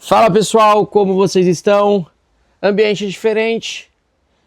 Fala pessoal, como vocês estão? Ambiente diferente,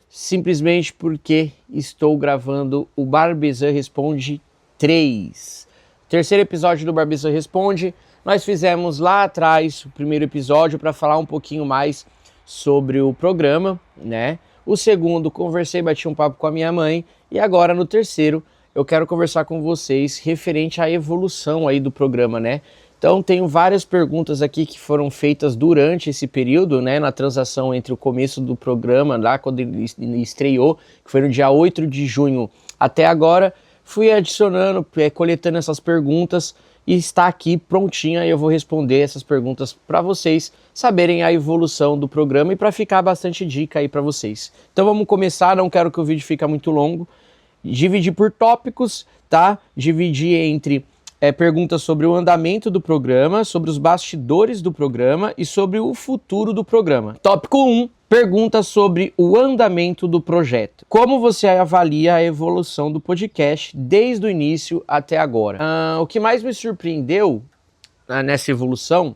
simplesmente porque estou gravando o Barbizan Responde 3. Terceiro episódio do Barbizan Responde. Nós fizemos lá atrás o primeiro episódio para falar um pouquinho mais sobre o programa, né? O segundo, conversei, bati um papo com a minha mãe. E agora no terceiro, eu quero conversar com vocês referente à evolução aí do programa, né? Então, tenho várias perguntas aqui que foram feitas durante esse período, né, na transação entre o começo do programa, lá quando ele estreou, que foi no dia 8 de junho, até agora. Fui adicionando, coletando essas perguntas e está aqui prontinha e eu vou responder essas perguntas para vocês saberem a evolução do programa e para ficar bastante dica aí para vocês. Então, vamos começar, não quero que o vídeo fique muito longo. Dividir por tópicos, tá? Dividir entre... perguntas sobre o andamento do programa, sobre os bastidores do programa e sobre o futuro do programa. Tópico 1, perguntas sobre o andamento do projeto. Como você avalia a evolução do podcast desde o início até agora? O que mais me surpreendeu nessa evolução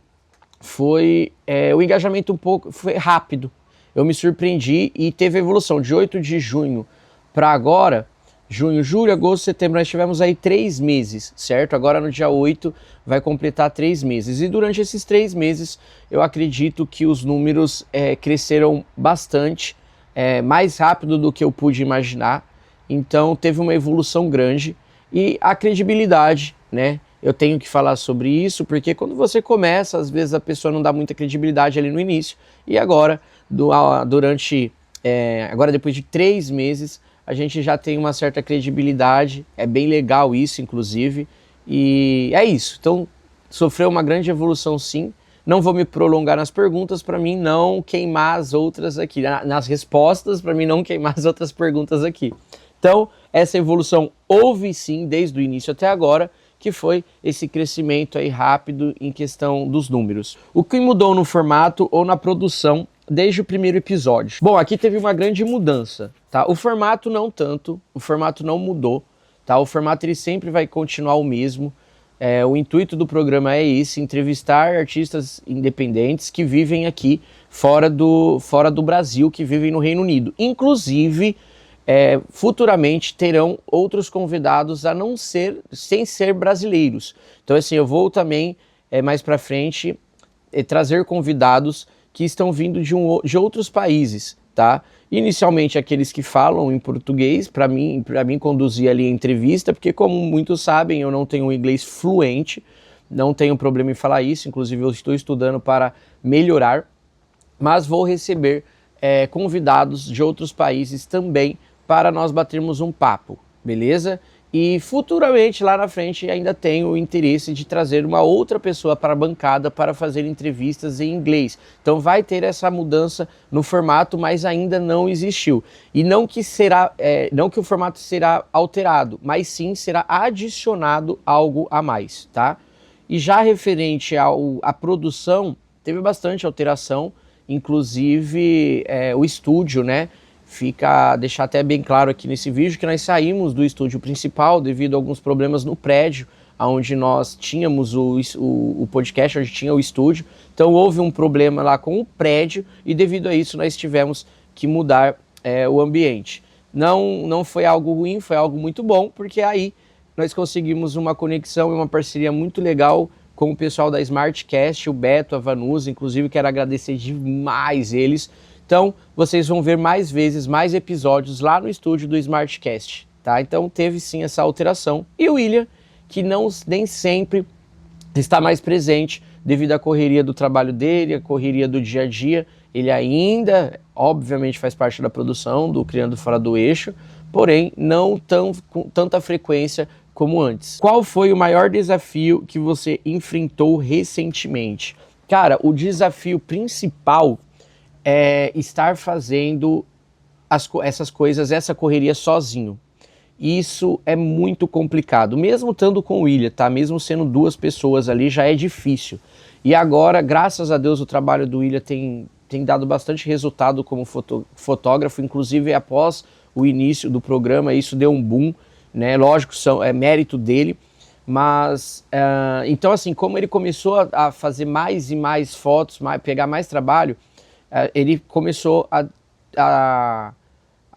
foi o engajamento foi rápido. Eu me surpreendi e teve evolução de 8 de junho para agora. Junho, julho, agosto, setembro, nós tivemos aí 3 meses, certo? Agora no dia 8 vai completar 3 meses. E durante esses 3 meses eu acredito que os números cresceram bastante, mais rápido do que eu pude imaginar. Então teve uma evolução grande e a credibilidade, né? Eu tenho que falar sobre isso porque quando você começa, às vezes a pessoa não dá muita credibilidade ali no início. E agora, agora depois de 3 meses, a gente já tem uma certa credibilidade, é bem legal isso, inclusive, e é isso. Então, sofreu uma grande evolução, sim. Não vou me prolongar nas perguntas, para mim não queimar as outras aqui, nas respostas, para mim não queimar as outras perguntas aqui. Então, essa evolução houve sim, desde o início até agora, que foi esse crescimento aí rápido em questão dos números. O que mudou no formato ou na produção desde o primeiro episódio? Bom, aqui teve uma grande mudança, tá? O formato não tanto, o formato não mudou, tá? O formato ele sempre vai continuar o mesmo. O intuito do programa é esse, entrevistar artistas independentes que vivem aqui fora do Brasil, que vivem no Reino Unido. Inclusive, futuramente terão outros convidados sem ser brasileiros. Então assim, eu vou também mais pra frente trazer convidados que estão vindo de outros países, tá? Inicialmente aqueles que falam em português, para mim conduzir ali a entrevista, porque como muitos sabem, eu não tenho inglês fluente, não tenho problema em falar isso, inclusive eu estou estudando para melhorar, mas vou receber convidados de outros países também para nós batermos um papo, beleza? E futuramente, lá na frente, ainda tenho o interesse de trazer uma outra pessoa para a bancada para fazer entrevistas em inglês. Então vai ter essa mudança no formato, mas ainda não existiu. E não que o formato será alterado, mas sim será adicionado algo a mais, tá? E já referente à produção, teve bastante alteração, inclusive o estúdio, né? Deixar até bem claro aqui nesse vídeo que nós saímos do estúdio principal devido a alguns problemas no prédio onde nós tínhamos o podcast, onde tinha o estúdio. Então houve um problema lá com o prédio e devido a isso nós tivemos que mudar o ambiente. Não foi algo ruim, foi algo muito bom, porque aí nós conseguimos uma conexão e uma parceria muito legal com o pessoal da Smartcast, o Beto, a Vanusa, inclusive quero agradecer demais eles. Então, vocês vão ver mais vezes, mais episódios lá no estúdio do Smartcast, tá? Então, teve sim essa alteração. E o William, que nem sempre está mais presente devido à correria do trabalho dele, a correria do dia a dia. Ele ainda, obviamente, faz parte da produção do Criando Fora do Eixo, porém, não com tanta frequência como antes. Qual foi o maior desafio que você enfrentou recentemente? Cara, o desafio principal estar fazendo essas coisas, essa correria sozinho. Isso é muito complicado, mesmo estando com o William, tá? Mesmo sendo 2 pessoas ali, já é difícil. E agora, graças a Deus, o trabalho do William tem dado bastante resultado como fotógrafo, inclusive após o início do programa, isso deu um boom, né? Lógico, é mérito dele, Mas, então assim, como ele começou a fazer mais e mais fotos, pegar mais trabalho, ele começou a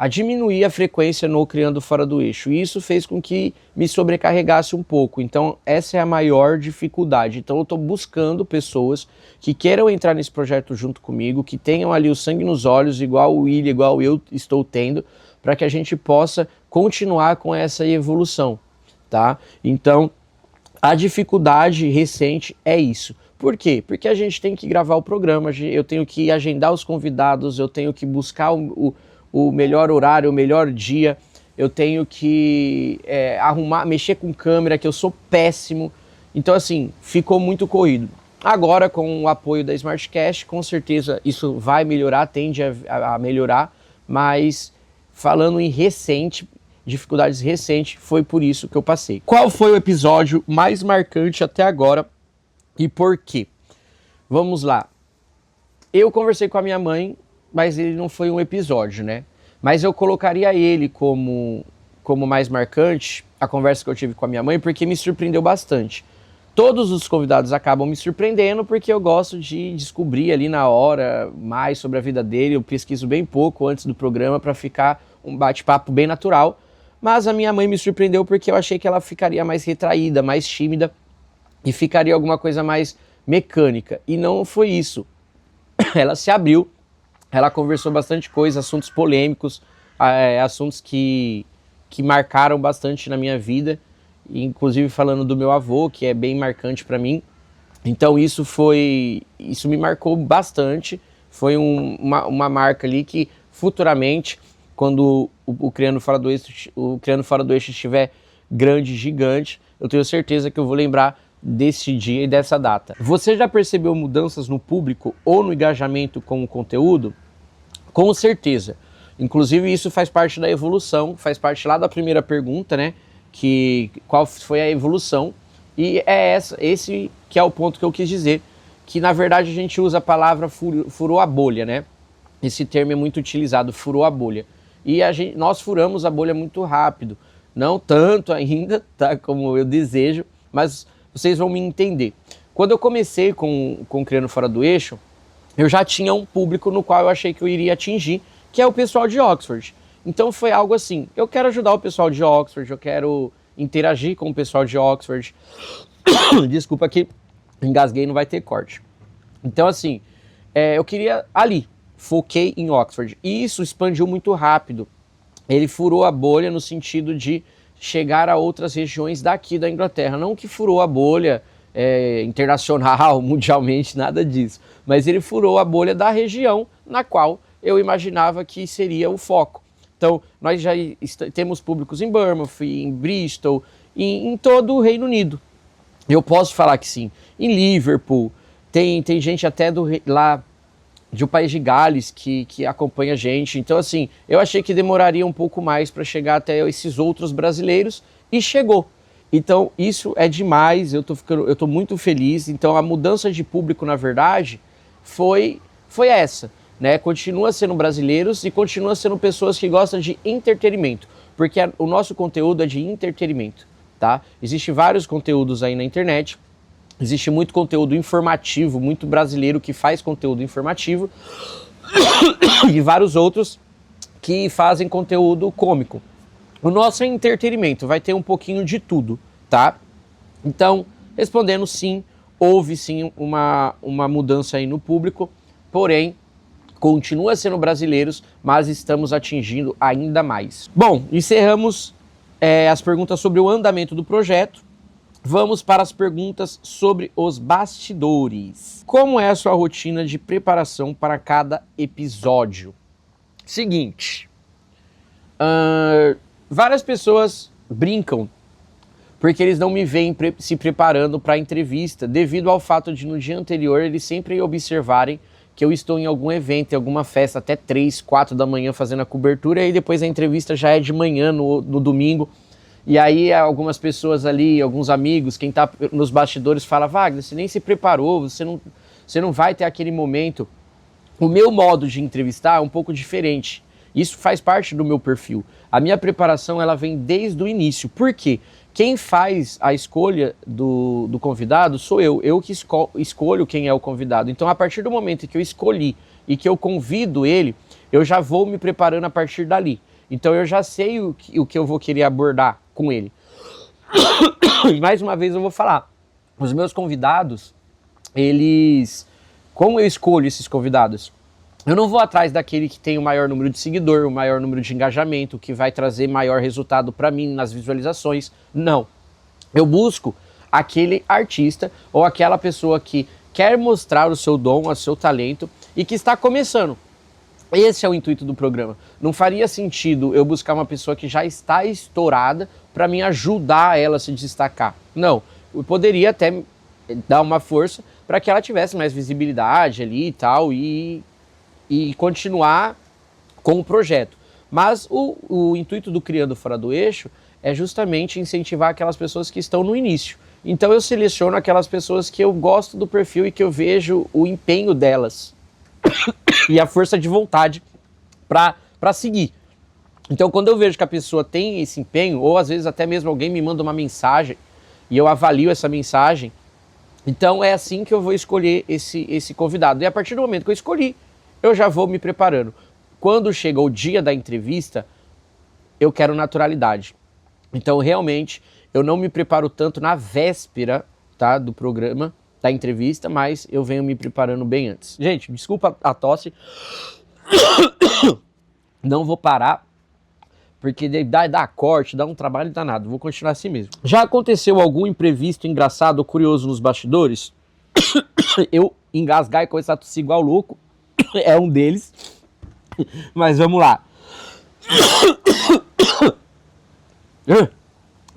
diminuir a frequência no Criando Fora do Eixo. E isso fez com que me sobrecarregasse um pouco. Então, essa é a maior dificuldade. Então, eu estou buscando pessoas que queiram entrar nesse projeto junto comigo, que tenham ali o sangue nos olhos, igual o William, igual eu estou tendo, para que a gente possa continuar com essa evolução, tá? Então, a dificuldade recente é isso. Por quê? Porque a gente tem que gravar o programa, eu tenho que agendar os convidados, eu tenho que buscar o melhor horário, o melhor dia, eu tenho que mexer com câmera, que eu sou péssimo. Então, assim, ficou muito corrido. Agora, com o apoio da SmartCast, com certeza isso vai melhorar, tende a melhorar, mas falando em dificuldades recentes, foi por isso que eu passei. Qual foi o episódio mais marcante até agora e por quê? Vamos lá. Eu conversei com a minha mãe, mas ele não foi um episódio, né? Mas eu colocaria ele como mais marcante, a conversa que eu tive com a minha mãe, porque me surpreendeu bastante. Todos os convidados acabam me surpreendendo porque eu gosto de descobrir ali na hora mais sobre a vida dele. Eu pesquiso bem pouco antes do programa para ficar um bate-papo bem natural. Mas a minha mãe me surpreendeu porque eu achei que ela ficaria mais retraída, mais tímida e ficaria alguma coisa mais mecânica. E não foi isso. Ela se abriu, ela conversou bastante coisa, assuntos polêmicos, assuntos que marcaram bastante na minha vida, inclusive falando do meu avô, que é bem marcante para mim. Então isso me marcou bastante, foi uma marca ali que futuramente, quando o Criando Fora do Eixo estiver grande, gigante, eu tenho certeza que eu vou lembrar desse dia e dessa data. Você já percebeu mudanças no público ou no engajamento com o conteúdo? Com certeza. Inclusive isso faz parte da evolução, faz parte lá da primeira pergunta, né? Qual foi a evolução? E esse que é o ponto que eu quis dizer, que na verdade a gente usa a palavra furou a bolha, né? Esse termo é muito utilizado, furou a bolha. E nós furamos a bolha muito rápido, não tanto ainda, tá? Como eu desejo, mas vocês vão me entender. Quando eu comecei com Criando Fora do Eixo, eu já tinha um público no qual eu achei que eu iria atingir, que é o pessoal de Oxford. Então foi algo assim, eu quero ajudar o pessoal de Oxford, eu quero interagir com o pessoal de Oxford. Desculpa que engasguei, não vai ter corte. Então assim, eu queria ali, foquei em Oxford. E isso expandiu muito rápido. Ele furou a bolha no sentido de chegar a outras regiões daqui da Inglaterra. Não que furou a bolha internacional, mundialmente, nada disso. Mas ele furou a bolha da região na qual eu imaginava que seria o foco. Então, nós já temos públicos em Bournemouth, em Bristol, em todo o Reino Unido. Eu posso falar que sim. Em Liverpool, tem gente até lá do país de Gales que acompanha a gente. Então, assim, eu achei que demoraria um pouco mais para chegar até esses outros brasileiros e chegou. Então, isso é demais, eu tô muito feliz. Então, a mudança de público, na verdade, foi essa, né? Continua sendo brasileiros e continua sendo pessoas que gostam de entretenimento, porque o nosso conteúdo é de entretenimento, tá? Existem vários conteúdos aí na internet. Existe muito conteúdo informativo, muito brasileiro que faz conteúdo informativo e vários outros que fazem conteúdo cômico. O nosso é entretenimento, vai ter um pouquinho de tudo, tá? Então, respondendo sim, houve sim uma mudança aí no público, porém, continua sendo brasileiros, mas estamos atingindo ainda mais. Bom, encerramos as perguntas sobre o andamento do projeto. Vamos para as perguntas sobre os bastidores. Como é a sua rotina de preparação para cada episódio? Seguinte, várias pessoas brincam porque eles não me veem se preparando para a entrevista, devido ao fato de no dia anterior eles sempre observarem que eu estou em algum evento, em alguma festa, até 3, 4 da manhã fazendo a cobertura, e depois a entrevista já é de manhã, no domingo. E aí algumas pessoas ali, alguns amigos, quem está nos bastidores fala: Wagner, você nem se preparou, você não vai ter aquele momento. O meu modo de entrevistar é um pouco diferente. Isso faz parte do meu perfil. A minha preparação ela vem desde o início. Por quê? quem faz a escolha do convidado sou eu que escolho quem é o convidado. Então, a partir do momento que eu escolhi e que eu convido ele, eu já vou me preparando a partir dali. Então, eu já sei o que eu vou querer abordar com ele. E mais uma vez eu vou falar, os meus convidados, como eu escolho esses convidados? Eu não vou atrás daquele que tem o maior número de seguidor, o maior número de engajamento, que vai trazer maior resultado para mim nas visualizações. Não. Eu busco aquele artista ou aquela pessoa que quer mostrar o seu dom, o seu talento e que está começando. Esse é o intuito do programa. Não faria sentido eu buscar uma pessoa que já está estourada para me ajudar ela a se destacar. Não. Eu poderia até dar uma força para que ela tivesse mais visibilidade ali e tal e continuar com o projeto. Mas o intuito do Criando Fora do Eixo é justamente incentivar aquelas pessoas que estão no início. Então eu seleciono aquelas pessoas que eu gosto do perfil e que eu vejo o empenho delas e a força de vontade para seguir. Então quando eu vejo que a pessoa tem esse empenho, ou às vezes até mesmo alguém me manda uma mensagem e eu avalio essa mensagem, então é assim que eu vou escolher esse convidado. E a partir do momento que eu escolhi, eu já vou me preparando. Quando chega o dia da entrevista, eu quero naturalidade. Então, realmente, eu não me preparo tanto na véspera, tá, do programa, da entrevista, mas eu venho me preparando bem antes. Gente, desculpa a tosse. Não vou parar, porque dá corte, dá um trabalho danado. Vou continuar assim mesmo. Já aconteceu algum imprevisto, engraçado ou curioso nos bastidores? Eu engasgar e começar a tossir igual louco. É um deles, mas vamos lá.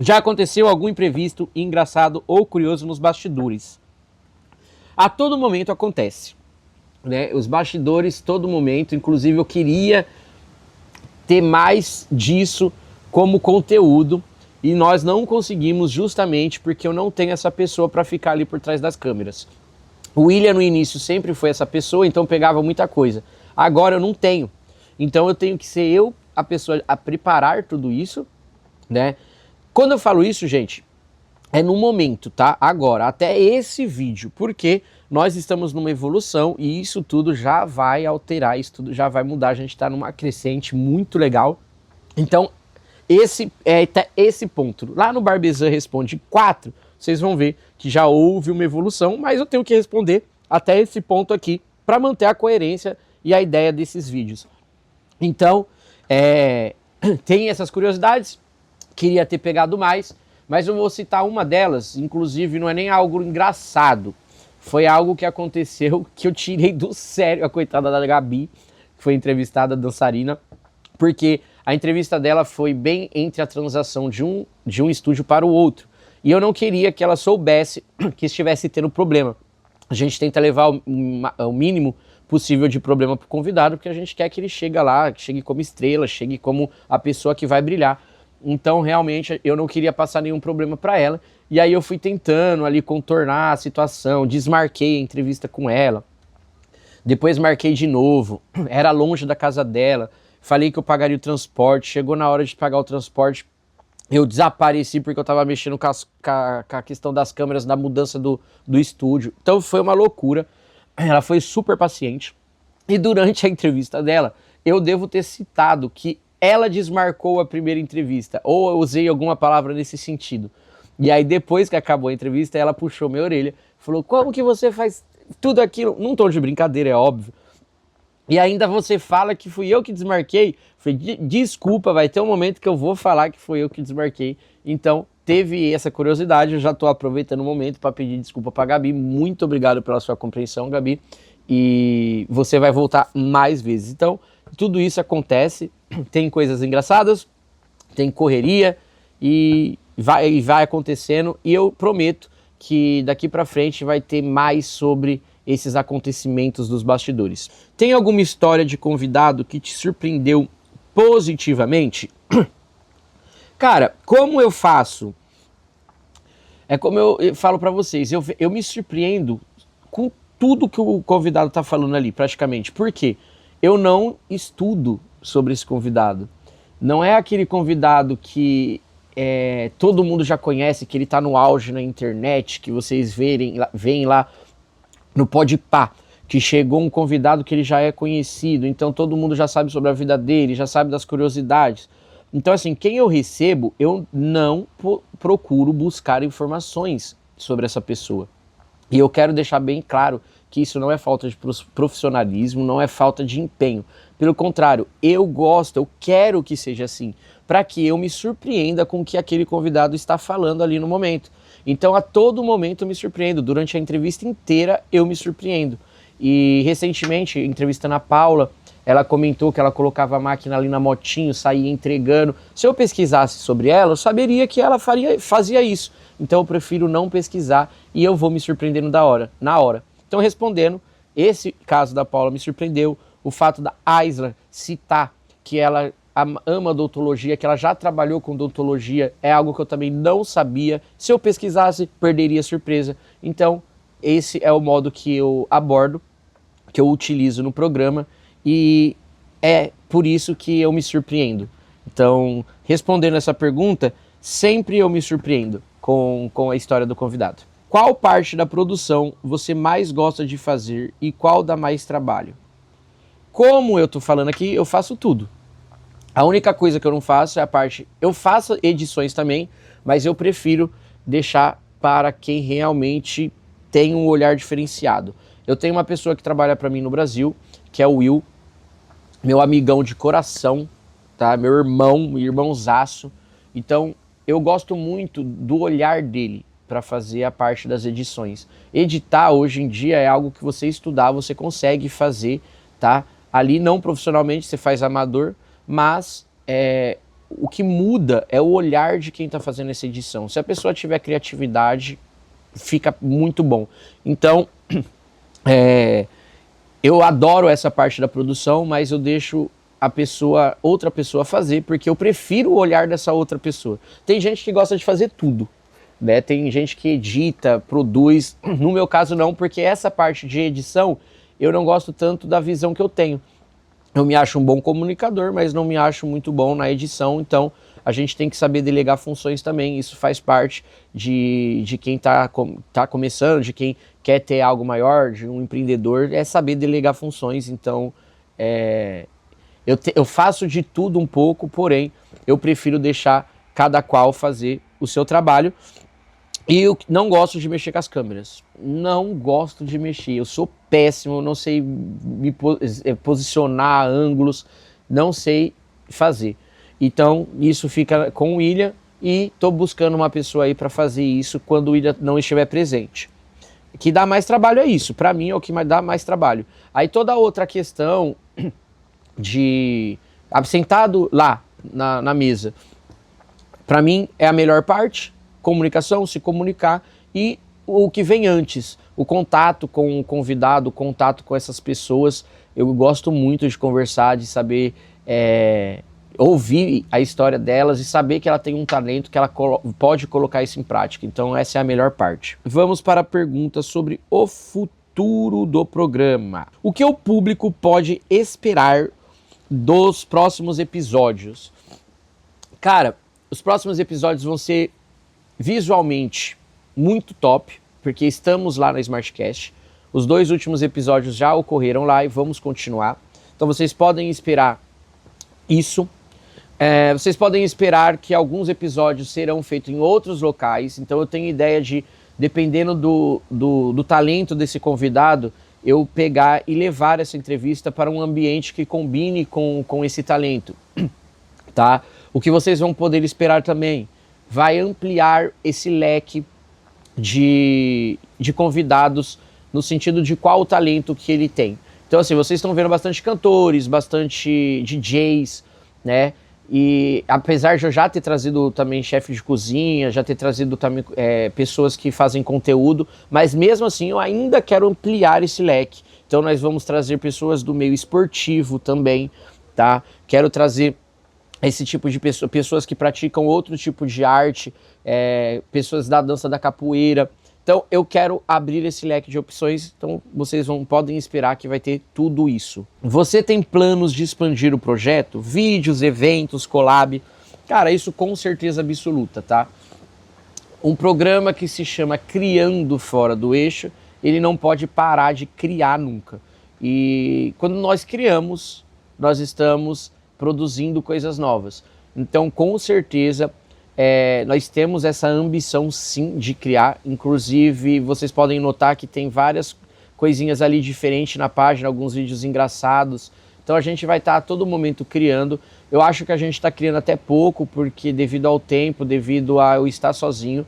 Já aconteceu algum imprevisto, engraçado ou curioso nos bastidores? A todo momento acontece, né? Os bastidores, todo momento, inclusive eu queria ter mais disso como conteúdo e nós não conseguimos justamente porque eu não tenho essa pessoa para ficar ali por trás das câmeras. O William no início sempre foi essa pessoa, então pegava muita coisa. Agora eu não tenho. Então eu tenho que ser eu a pessoa a preparar tudo isso, né? Quando eu falo isso, gente, é no momento, tá? Agora, até esse vídeo, porque nós estamos numa evolução e isso tudo já vai alterar, isso tudo já vai mudar. A gente está numa crescente muito legal. Então, esse ponto. Lá no Barbezan Responde 4, vocês vão ver que já houve uma evolução, mas eu tenho que responder até esse ponto aqui para manter a coerência e a ideia desses vídeos. Então, tem essas curiosidades, queria ter pegado mais, mas eu vou citar uma delas, inclusive não é nem algo engraçado, foi algo que aconteceu que eu tirei do sério a coitada da Gabi, que foi entrevistada, dançarina, porque a entrevista dela foi bem entre a transação de um estúdio para o outro. E eu não queria que ela soubesse que estivesse tendo problema. A gente tenta levar o mínimo possível de problema para o convidado, porque a gente quer que ele chegue lá, que chegue como estrela, chegue como a pessoa que vai brilhar. Então, realmente, eu não queria passar nenhum problema para ela. E aí eu fui tentando ali contornar a situação, desmarquei a entrevista com ela. Depois marquei de novo, era longe da casa dela. Falei que eu pagaria o transporte, chegou na hora de pagar o transporte, eu desapareci porque eu tava mexendo com a questão das câmeras, da mudança do estúdio. Então foi uma loucura. Ela foi super paciente. E durante a entrevista dela, eu devo ter citado que ela desmarcou a primeira entrevista. Ou eu usei alguma palavra nesse sentido. E aí depois que acabou a entrevista, ela puxou minha orelha. Falou, como que você faz tudo aquilo? Num tom de brincadeira, é óbvio. E ainda você fala que fui eu que desmarquei. Falei, desculpa, vai ter um momento que eu vou falar que foi eu que desmarquei. Então, teve essa curiosidade, eu já estou aproveitando o momento para pedir desculpa para a Gabi. Muito obrigado pela sua compreensão, Gabi. E você vai voltar mais vezes. Então, tudo isso acontece. Tem coisas engraçadas, tem correria e vai acontecendo. E eu prometo que daqui para frente vai ter mais sobre esses acontecimentos dos bastidores. Tem alguma história de convidado que te surpreendeu positivamente? Cara, como eu faço? É como eu falo para vocês, eu me surpreendo com tudo que o convidado tá falando ali, praticamente. Por quê? Eu não estudo sobre esse convidado. Não é aquele convidado que todo mundo já conhece, que ele tá no auge na internet, que vocês veem lá no Podpah, que chegou um convidado que ele já é conhecido, então todo mundo já sabe sobre a vida dele, já sabe das curiosidades. Então, assim, quem eu recebo, eu não procuro buscar informações sobre essa pessoa. E eu quero deixar bem claro que isso não é falta de profissionalismo, não é falta de empenho. Pelo contrário, eu quero que seja assim, para que eu me surpreenda com o que aquele convidado está falando ali no momento. Então, a todo momento eu me surpreendo, durante a entrevista inteira eu me surpreendo. E recentemente, entrevistando a Paula, ela comentou que ela colocava a máquina ali na motinho, saía entregando. Se eu pesquisasse sobre ela, eu saberia que ela fazia isso. Então eu prefiro não pesquisar e eu vou me surpreendendo na hora. Então, respondendo, esse caso da Paula me surpreendeu. O fato da Aisla citar que ela ama odontologia, que ela já trabalhou com odontologia, é algo que eu também não sabia. Se eu pesquisasse, perderia a surpresa. Então, esse é o modo que eu abordo, que eu utilizo no programa, e é por isso que eu me surpreendo. Então, respondendo essa pergunta, sempre eu me surpreendo com a história do convidado. Qual parte da produção você mais gosta de fazer e qual dá mais trabalho? Como eu tô falando aqui, eu faço tudo. A única coisa que eu não faço é a parte... Eu faço edições também, mas eu prefiro deixar para quem realmente tem um olhar diferenciado. Eu tenho uma pessoa que trabalha para mim no Brasil, que é o Will, meu amigão de coração, tá? Meu irmãozaço. Então, eu gosto muito do olhar dele para fazer a parte das edições. Editar hoje em dia é algo que você estudar, você consegue fazer, tá? Ali não profissionalmente, você faz amador, mas o que muda é o olhar de quem está fazendo essa edição. Se a pessoa tiver criatividade, fica muito bom. Então, eu adoro essa parte da produção, mas eu deixo outra pessoa fazer, porque eu prefiro o olhar dessa outra pessoa. Tem gente que gosta de fazer tudo, né? Tem gente que edita, produz. No meu caso não, porque essa parte de edição eu não gosto tanto da visão que eu tenho. Eu me acho um bom comunicador, mas não me acho muito bom na edição, então a gente tem que saber delegar funções também. Isso faz parte de quem tá começando, de quem quer ter algo maior, de um empreendedor, é saber delegar funções. Então, eu faço de tudo um pouco, porém, eu prefiro deixar cada qual fazer o seu trabalho. E eu não gosto de mexer com as câmeras. Não gosto de mexer. Eu sou péssimo, não sei me posicionar ângulos, não sei fazer. Então, isso fica com o William e estou buscando uma pessoa aí para fazer isso quando o William não estiver presente. O que dá mais trabalho é isso. Para mim é o que dá mais trabalho. Aí toda outra questão de sentado lá na mesa, para mim é a melhor parte. Comunicação, se comunicar, e o que vem antes, o contato com o convidado, o contato com essas pessoas. Eu gosto muito de conversar, de saber, ouvir a história delas e saber que ela tem um talento, que ela pode colocar isso em prática. Então essa é a melhor parte. Vamos para a pergunta sobre o futuro do programa. O que o público pode esperar dos próximos episódios? Cara, os próximos episódios vão ser visualmente muito top, porque estamos lá na Smartcast. Os 2 últimos episódios já ocorreram lá e vamos continuar. Então vocês podem esperar isso. Vocês podem esperar que alguns episódios serão feitos em outros locais. Então eu tenho ideia de, dependendo do talento desse convidado, eu pegar e levar essa entrevista para um ambiente que combine com esse talento. Tá? O que vocês vão poder esperar também vai ampliar esse leque de convidados no sentido de qual o talento que ele tem. Então, assim, vocês estão vendo bastante cantores, bastante DJs, né? E apesar de eu já ter trazido também chefe de cozinha, já ter trazido também pessoas que fazem conteúdo, mas mesmo assim eu ainda quero ampliar esse leque. Então nós vamos trazer pessoas do meio esportivo também, tá? Quero trazer esse tipo de pessoas que praticam outro tipo de arte, pessoas da dança da capoeira. Então eu quero abrir esse leque de opções, então vocês podem esperar que vai ter tudo isso. Você tem planos de expandir o projeto? Vídeos, eventos, collab? Cara, isso com certeza absoluta, tá? Um programa que se chama Criando Fora do Eixo, ele não pode parar de criar nunca. E quando nós criamos, nós estamos produzindo coisas novas. Então, com certeza, nós temos essa ambição sim de criar. Inclusive, vocês podem notar que tem várias coisinhas ali diferentes na página, alguns vídeos engraçados. Então a gente vai estar a todo momento criando. Eu acho que a gente está criando até pouco, porque devido ao tempo, devido a eu estar sozinho,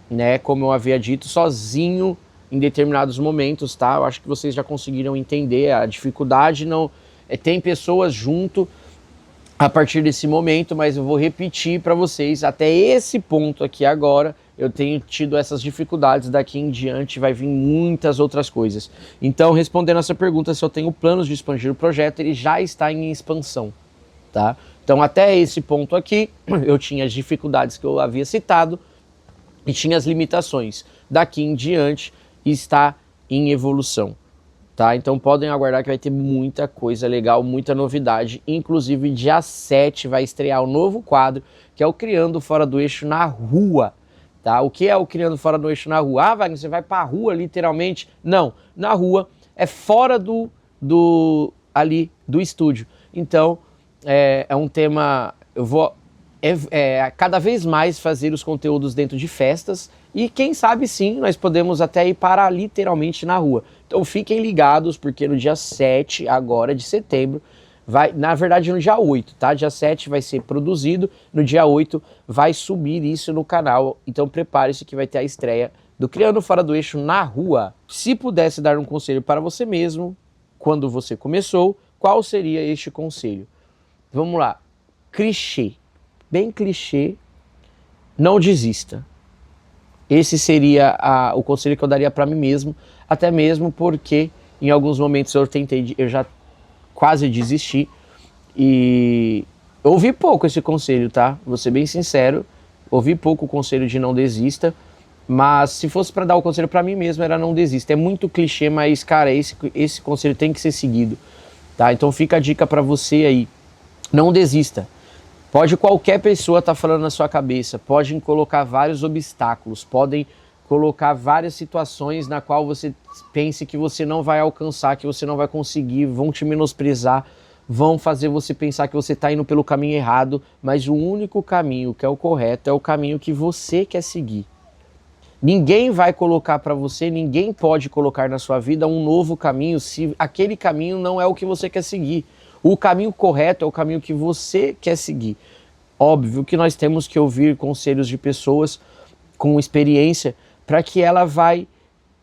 né, como eu havia dito, sozinho em determinados momentos, tá? Eu acho que vocês já conseguiram entender a dificuldade. Não tem pessoas junto a partir desse momento, mas eu vou repetir para vocês, até esse ponto aqui agora, eu tenho tido essas dificuldades, daqui em diante vai vir muitas outras coisas. Então, respondendo essa pergunta, se eu tenho planos de expandir o projeto, ele já está em expansão, tá? Então, até esse ponto aqui, eu tinha as dificuldades que eu havia citado e tinha as limitações. Daqui em diante, está em evolução. Tá? Então podem aguardar que vai ter muita coisa legal, muita novidade. Inclusive dia 7 vai estrear o novo quadro, que é o Criando Fora do Eixo na Rua. Tá? O que é o Criando Fora do Eixo na Rua? Ah, Wagner, você vai pra rua literalmente? Não, na rua é fora do estúdio. Então é um tema, eu vou cada vez mais fazer os conteúdos dentro de festas e quem sabe sim, nós podemos até ir para literalmente na rua. Então fiquem ligados, porque no dia 7 agora de setembro, na verdade no dia 8, tá? Dia 7 vai ser produzido, no dia 8 vai subir isso no canal, então prepare-se que vai ter a estreia do Criando Fora do Eixo na Rua. Se pudesse dar um conselho para você mesmo, quando você começou, qual seria este conselho? Vamos lá, clichê. Bem clichê, não desista. Esse seria o conselho que eu daria para mim mesmo, até mesmo porque em alguns momentos eu já quase desisti e ouvi pouco esse conselho, tá? Vou ser bem sincero, ouvi pouco o conselho de não desista, mas se fosse para dar o conselho para mim mesmo era não desista. É muito clichê, mas cara, esse conselho tem que ser seguido, tá? Então fica a dica para você aí, não desista. Pode qualquer pessoa estar falando na sua cabeça, podem colocar vários obstáculos, podem colocar várias situações na qual você pense que você não vai alcançar, que você não vai conseguir, vão te menosprezar, vão fazer você pensar que você está indo pelo caminho errado, mas o único caminho que é o correto é o caminho que você quer seguir. Ninguém vai colocar para você, ninguém pode colocar na sua vida um novo caminho se aquele caminho não é o que você quer seguir. O caminho correto é o caminho que você quer seguir. Óbvio que nós temos que ouvir conselhos de pessoas com experiência para que ela vai,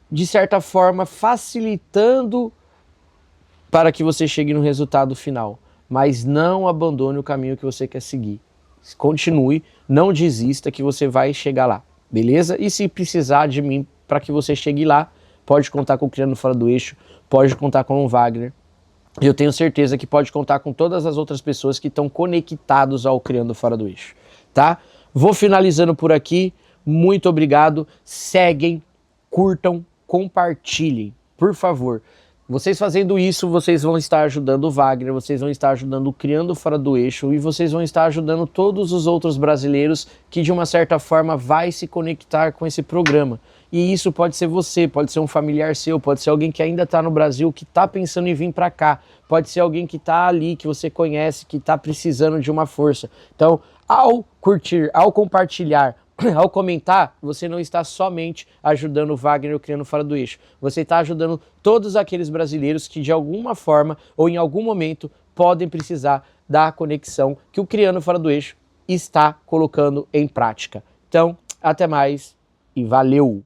de certa forma, facilitando para que você chegue no resultado final. Mas não abandone o caminho que você quer seguir. Continue, não desista que você vai chegar lá, beleza? E se precisar de mim para que você chegue lá, pode contar com o Criando Fora do Eixo, pode contar com o Wagner. Eu tenho certeza que pode contar com todas as outras pessoas que estão conectados ao Criando Fora do Eixo, tá? Vou finalizando por aqui, muito obrigado, seguem, curtam, compartilhem, por favor. Vocês fazendo isso, vocês vão estar ajudando o Wagner, vocês vão estar ajudando o Criando Fora do Eixo e vocês vão estar ajudando todos os outros brasileiros que de uma certa forma vai se conectar com esse programa. E isso pode ser você, pode ser um familiar seu, pode ser alguém que ainda está no Brasil, que está pensando em vir para cá, pode ser alguém que está ali, que você conhece, que está precisando de uma força. Então, ao curtir, ao compartilhar, ao comentar, você não está somente ajudando o Wagner ou Criando Fora do Eixo, você está ajudando todos aqueles brasileiros que de alguma forma ou em algum momento podem precisar da conexão que o Criando Fora do Eixo está colocando em prática. Então, até mais e valeu!